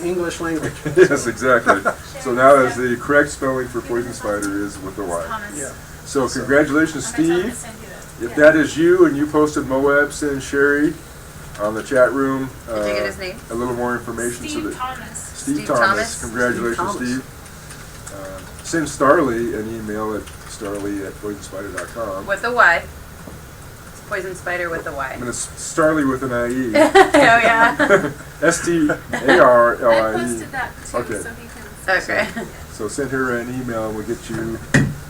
English language.
yes, exactly. So now as the correct spelling for Poison Spyder is with a Y.
Thomas.
Yeah.
So congratulations,
I'm gonna tell him to
Steve.
send you that.
If that is you and you posted Moab, send Sherry on the chat room
Did you get his name?
a little more information.
Steve Thomas.
Steve
Steve
Thomas.
Thomas.
Congratulations,
Steve
Steve. Send Starley an email at starley@poisonspider.com.
With a Y. It's Poison Spyder with a Y.
And it's Starley with an IE.
Oh yeah.
Starlie.
I posted that too,
Okay.
so he can.
Okay.
So send her an email and we'll get you.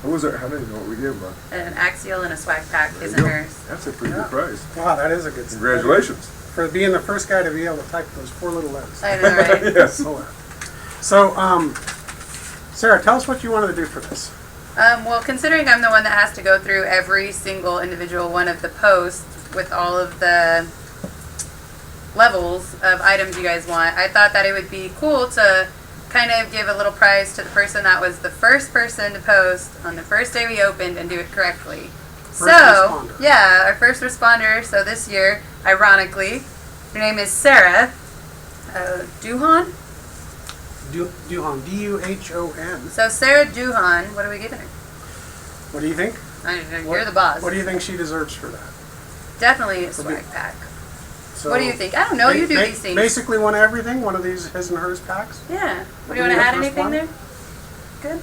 What was it? How many? Know what we gave them?
An Axial and a swag pack
There
is
you
in
go.
hers.
That's a pretty good prize.
Wow, that is a good.
Congratulations.
For being the first guy to be able to type those 4 little letters.
I know, right?
Yes.
Oh, wow. So, Sarah, tell us what you wanted to do for this.
Well, considering I'm the one that has to go through every single individual one of the posts with all of the levels of items you guys want, I thought that it would be cool to kind of give a little prize to the person that was the first person to post on the first day we opened and do it correctly.
Responder.
Yeah, our first responder. So this year, ironically, her name is Sarah Duhon.
Duhon, D-U-H-O-N.
So Sarah Duhon, what are we giving her?
What do you think?
You're the boss.
What do you think she deserves for that?
Definitely a swag pack.
So
What do you think? I don't know. You do these things.
Basically one of everything, one of these his and hers packs.
Yeah.
What
Do you
do
want to
we
add
have first
anything
one?
there? Good.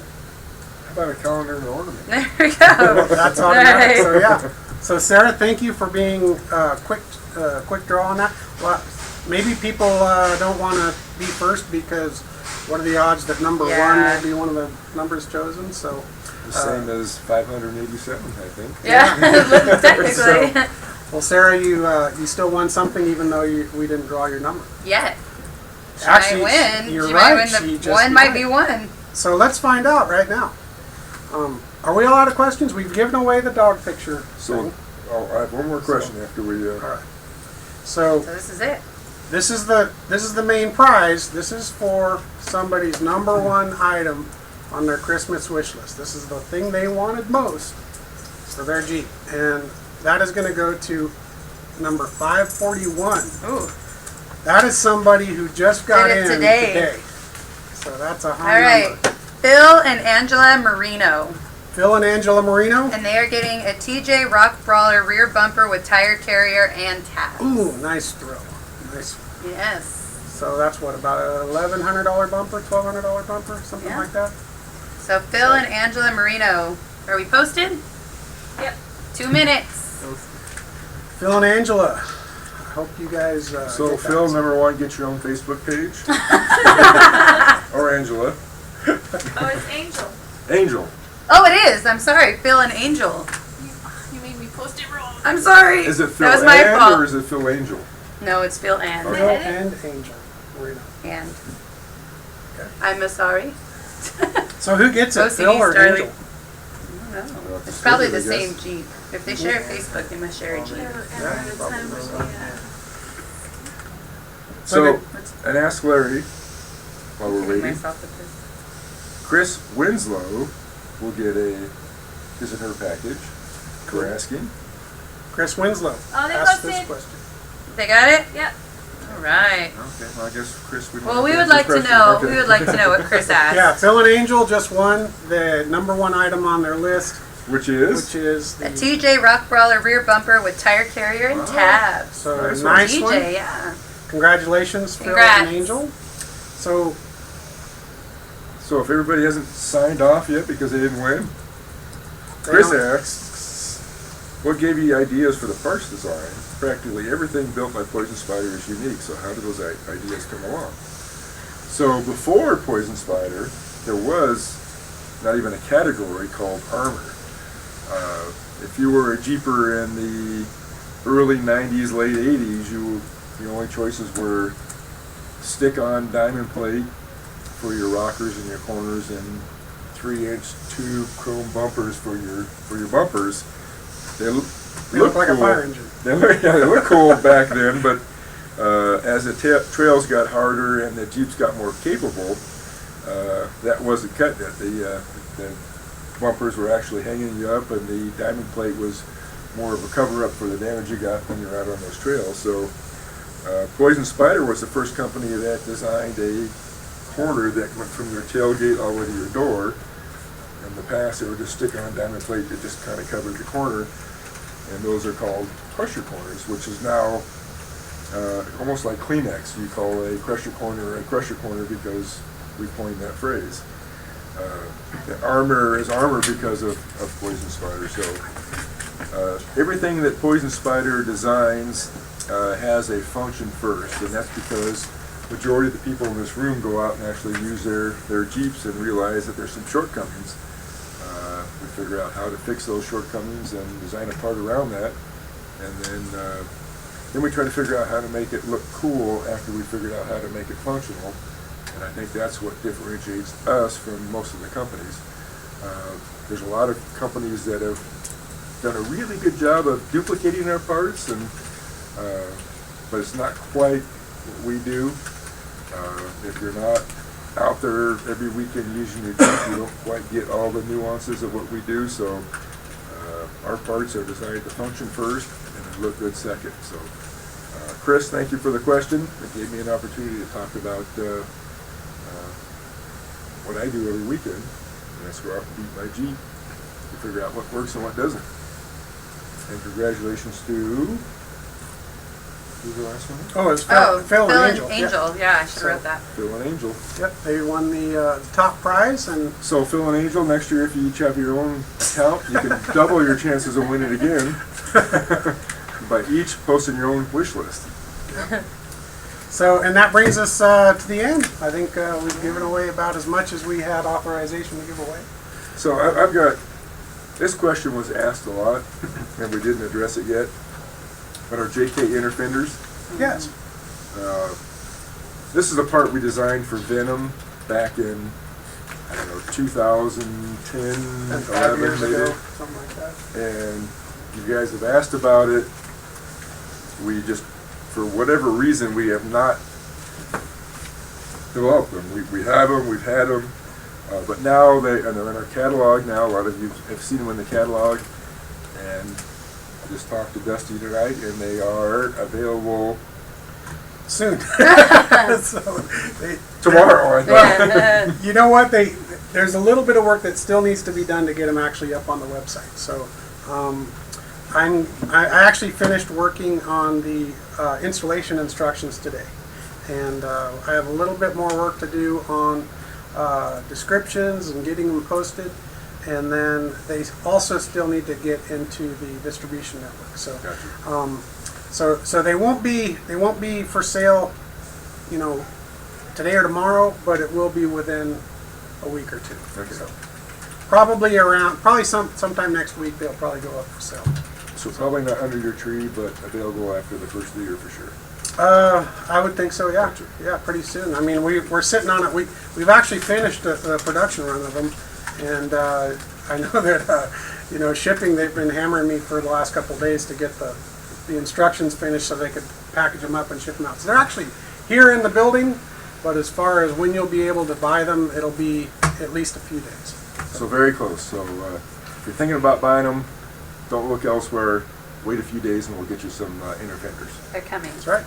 How about a calendar and an ornament?
There we go.
That's automatic.
Nice.
So yeah. So Sarah, thank you for being quick draw on that. Well, maybe people don't want to be first because what are the odds that number one will be one of the numbers chosen? So
The same as 587, I think.
Yeah, technically.
well, Sarah, you still won something even though we didn't draw your number.
Yeah. She
Actually,
might win.
you're
She
right.
might
She
win. The
just
one might
might.
be one.
So let's find out right now. Are we all out of questions? We've given away the dog picture.
So, I have one more question after we.
All right. So
So this is it.
this is the main prize. This is for somebody's number one item on their Christmas wish list. This is the thing they wanted most for their Jeep, and that is going to go to number 541.
Ooh.
That is somebody who just got
Did it
in
today.
So that's a
All
high
right.
number.
Phil and Angela Marino.
Phil and Angela Marino.
And they are getting a TJ Rock Brawler rear bumper with tire carrier and tabs.
Ooh, nice throw. Nice.
Yes.
So that's what, about a $1,100 bumper, $1,200 bumper, something
Yeah.
like that?
So Phil and Angela Marino. Are we posted?
Yep.
2 minutes.
Phil and Angela, I hope you guys.
So,
get
Phil,
that.
number one, get your own Facebook page. Or Angela.
Oh, it's Angel.
Angel.
Oh, it is. I'm sorry. Phil and Angel.
You made me post it wrong.
I'm sorry.
Is it Phil
That was my
and
fault.
or is it Phil Angel?
No, it's Phil and.
Phil and Angel Marino.
And.
Okay.
I'm sorry.
So who gets it,
OCD
Phil or
Starling.
Angel?
I don't know.
Well,
It's
it's
probably
Starling,
the
I
same
guess.
Jeep. If they share a Facebook, they must share a Jeep.
So, and ask Larry while we're
Giving
waiting.
myself a piss.
Chris Winslow will get his and her package. We're asking.
Chris Winslow.
Oh, they
asked this
posted.
question.
They got it?
Yep.
All right.
Okay, well, I guess Chris.
Well, we would like to know. We would like to know what Chris asked.
Yeah, Phil and Angel just won the number one item on their list,
Which is?
which is
A
the
TJ Rock Brawler rear bumper with tire carrier and tabs.
so
Nice
nice,
one.
one.
TJ, yeah.
Congratulations,
Congrats.
Phil and Angel. So
So if everybody hasn't signed off yet because they didn't win, Chris asks, what gave you ideas for the parts design? Practically everything built by Poison Spyder is unique, so how did those ideas come along? So before Poison Spyder, there was not even a category called armor. If you were a Jeeper in the early 90s, late 80s, the only choices were stick-on diamond plate for your rockers and your corners and 3-inch tube chrome bumpers for your bumpers. They
look like
cool.
a fire engine.
They look cool back then, but as the trails got harder and the Jeeps got more capable, that wasn't cutting it. The bumpers were actually hanging you up, and the diamond plate was more of a cover-up for the damage you got when you're out on those trails. So Poison Spyder was the first company that designed a corner that went from your tailgate all the way to your door. In the past, they were just stick-on diamond plate that just kind of covered the corner, and those are called crusher corners, which is now almost like Kleenex. You call a crusher corner because we coined that phrase. The armor is armor because of Poison Spyder. So everything that Poison Spyder designs has a function first, and that's because majority of the people in this room go out and actually use their Jeeps and realize that there's some shortcomings. We figure out how to fix those shortcomings and design a part around that, and then we try to figure out how to make it look cool after we figured out how to make it functional. And I think that's what differentiates us from most of the companies. There's a lot of companies that have done a really good job of duplicating our parts, but it's not quite what we do. If you're not out there every weekend using your truck, you don't quite get all the nuances of what we do, so our parts are designed to function first and then look good second. So, Chris, thank you for the question. It gave me an opportunity to talk about what I do every weekend, and that's go out and beat my Jeep to figure out what works and what doesn't. And congratulations to... Who's the last one?
Oh, it's Phil and Angel.
Angel. Yeah, I should have
So-
wrote that.
Phil and Angel.
Yep, they won the top prize, and
So Phil and Angel, next year if you each have your own account, you can double your chances of winning again by each posting your own wish list.
so, and that brings us to the end. I think we've given away about as much as we had authorization to give away.
So I've got, this question was asked a lot, and we didn't address it yet, but our JK inner fenders,
Yes.
this is the part we designed for Venom back in, I don't know, 2010,
And 5 years
11
ago,
maybe.
something like that.
And you guys have asked about it. We just, for whatever reason, we have not developed them. We have them, we've had them, but now they're in our catalog now. A lot of you have seen them in the catalog, and I just talked to Dusty tonight, and they are available
Soon. So,
tomorrow, I thought.
you know what? There's a little bit of work that still needs to be done to get them actually up on the website. So I actually finished working on the installation instructions today, and I have a little bit more work to do on descriptions and getting them posted, and then they also still need to get into the distribution network. So.
Gotcha.
So they won't be for sale, you know, today or tomorrow, but it will be within a week or two.
Okay.
So probably sometime next week they'll probably go up for sale.
So probably not under your tree, but available after the first of the year for sure.
I would think so. Yeah,
Gotcha.
yeah, pretty soon. I mean, we're sitting on it. We've actually finished the production run of them, and I know that you know, shipping, they've been hammering me for the last couple of days to get the instructions finished so they could package them up and ship them out. So they're actually here in the building, but as far as when you'll be able to buy them, it'll be at least a few days.
So very close. So if you're thinking about buying them, don't look elsewhere. Wait a few days and we'll get you some inner fenders.
They're coming.
That's right.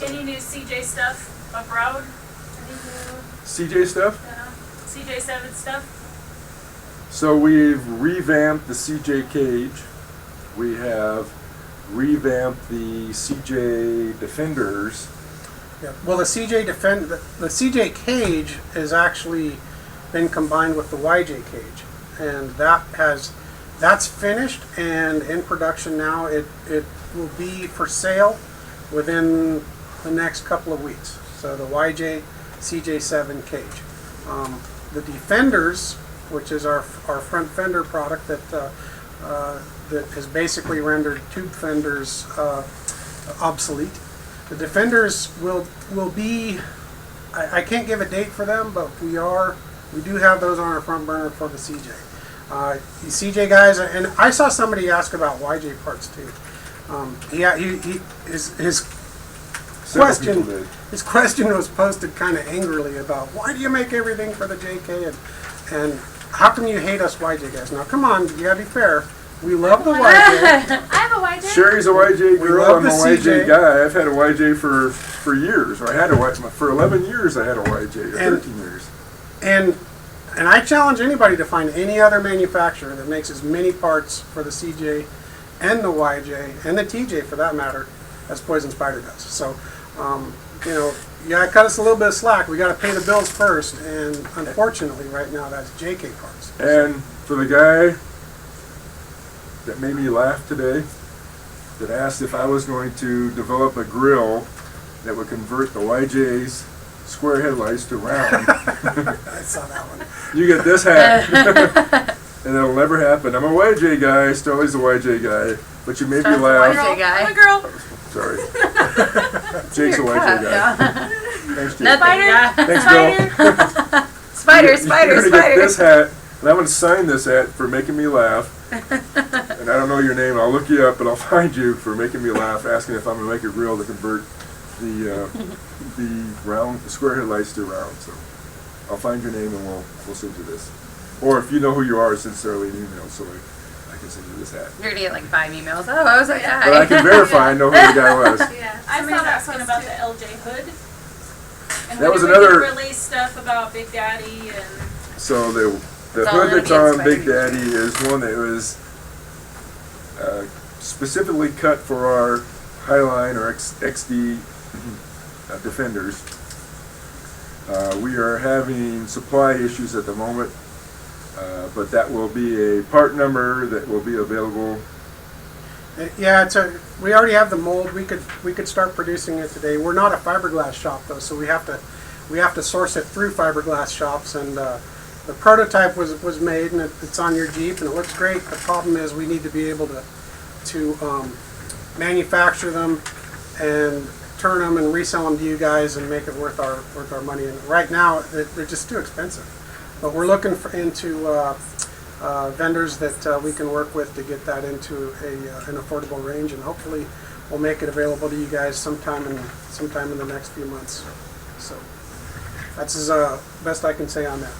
Any new CJ stuff abroad? Any new
CJ stuff?
CJ7 stuff?
So we've revamped the CJ cage. We have revamped the CJ Defenders.
Yeah. Well, the CJ cage has actually been combined with the YJ cage, and that's finished and in production now. It will be for sale within the next couple of weeks. So the YJ CJ7 cage. The Defenders, which is our front fender product that has basically rendered tube fenders obsolete. The Defenders will be, I can't give a date for them, but we do have those on our front burner for the CJ. The CJ guys, and I saw somebody ask about YJ parts too. His question was posted kind of angrily about, why do you make everything for the JK, and how come you hate us YJ guys? Now come on, you gotta be fair. We love the YJ.
I have a YJ.
Sherry's a YJ girl.
love
I'm a
the
YJ
CJ.
guy. I've had a YJ for years. Or I had a YJ for 11 years. I had a YJ. Or 13 years.
And I challenge anybody to find any other manufacturer that makes as many parts for the CJ and the YJ and the TJ for that matter as Poison Spyder does. So, you know, you gotta cut us a little bit of slack. We gotta pay the bills first, and unfortunately, right now, that's JK parts.
And for the guy that made me laugh today, that asked if I was going to develop a grill that would convert the YJ's square headlights to round.
I saw that one.
You get this hat. And it'll never happen. I'm a YJ guy, Stelly's a YJ guy, but you made me laugh.
YJ guy.
I'm a girl.
Sorry. Jake's a YJ guy.
Yeah.
Thanks, Jake.
Nothing. Yeah.
Thanks, Bill.
Spider.
You're gonna get this hat, and I'm gonna sign this hat for making me laugh. And I don't know your name. I'll look you up, but I'll find you for making me laugh, asking if I'm gonna make a grill to convert the square headlights to round. So I'll find your name and we'll send you this. Or if you know who you are, send Sarah an email so I can send you this hat.
You're gonna get like 5 emails. Oh, I was like,
Yeah.
But I can verify I know who the guy was.
Yeah, I
Somebody's
saw that
asking
post
about
too.
the LJ hood. And
That was
when are we gonna
another-
release stuff about Big Daddy and
So the
It's all
hood
gonna
that's
be in
on
Spyder
Big
News.
Daddy is one that was specifically cut for our Highline or XD Defenders. We are having supply issues at the moment, but that will be a part number that will be available.
Yeah, we already have the mold. We could start producing it today. We're not a fiberglass shop though, so we have to source it through fiberglass shops. And the prototype was made, and it's on your Jeep, and it looks great. The problem is we need to be able to manufacture them and turn them and resell them to you guys and make it worth our money. And right now they're just too expensive. But we're looking into vendors that we can work with to get that into an affordable range, and hopefully we'll make it available to you guys sometime in the next few months. So that's as best I can say on that.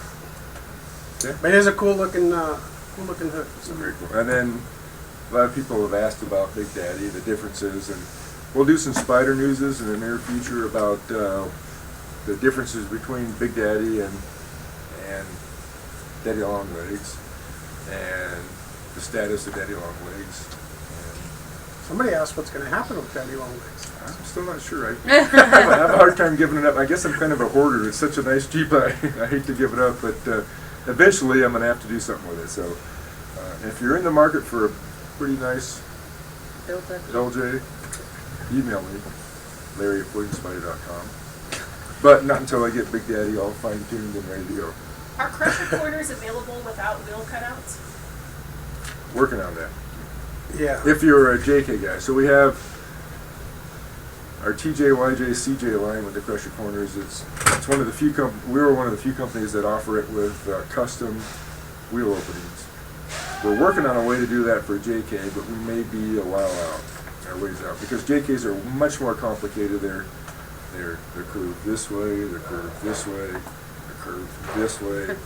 Okay.
But it is a cool looking hood.
So very cool. And then a lot of people have asked about Big Daddy, the differences, and we'll do some Spyder newses in the near future about the differences between Big Daddy and Daddy Long Legs, and the status of Daddy Long Legs.
Somebody asked what's going to happen with Daddy Long Legs.
I'm still not sure. I have a hard time giving it up. I guess I'm kind of a hoarder. It's such a nice Jeep. I hate to give it up, but eventually I'm going to have to do something with it. So if you're in the market for a pretty nice
Built up.
LJ, email me, Larry@FloatingSpider.com. But not until I get Big Daddy all fine-tuned and ready to go.
are crusher corners available without wheel cutouts?
Working on that.
Yeah.
If you're a JK guy. So we have our TJ, YJ, CJ line with the crusher corners. It's one of the few we were one of the few companies that offer it with custom wheel openings. We're working on a way to do that for JK, but we may be a while out, or ways out, because JKs are much more complicated. They're curved this way, they're curved this way, they're curved this way.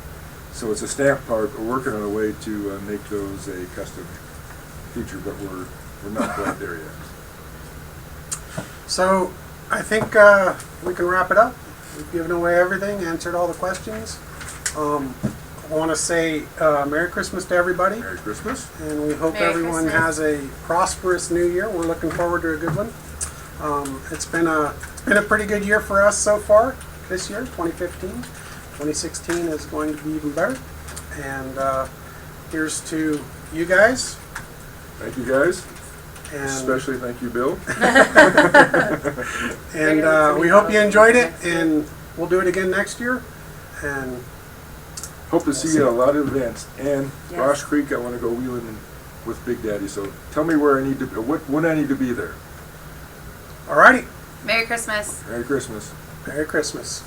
So it's a stamp part. We're working on a way to make those a custom feature, but we're not quite there yet.
So I think we can wrap it up. We've given away everything, answered all the questions. I want to say Merry Christmas to everybody,
Merry Christmas.
and we hope
Merry
everyone
Christmas.
has a prosperous new year. We're looking forward to a good one. It's been a pretty good year for us so far this year, 2015. 2016 is going to be even better. And here's to you guys.
Thank you guys.
And
Especially thank you, Bill.
And we hope you enjoyed it, and we'll do it again next year. And
Hope to see you at a lot of events. And
Yes.
Ross Creek, I want to go wheeling with Big Daddy. So tell me where I need to, when I need to be there.
alrighty,
Merry Christmas.
Merry Christmas.
Merry Christmas.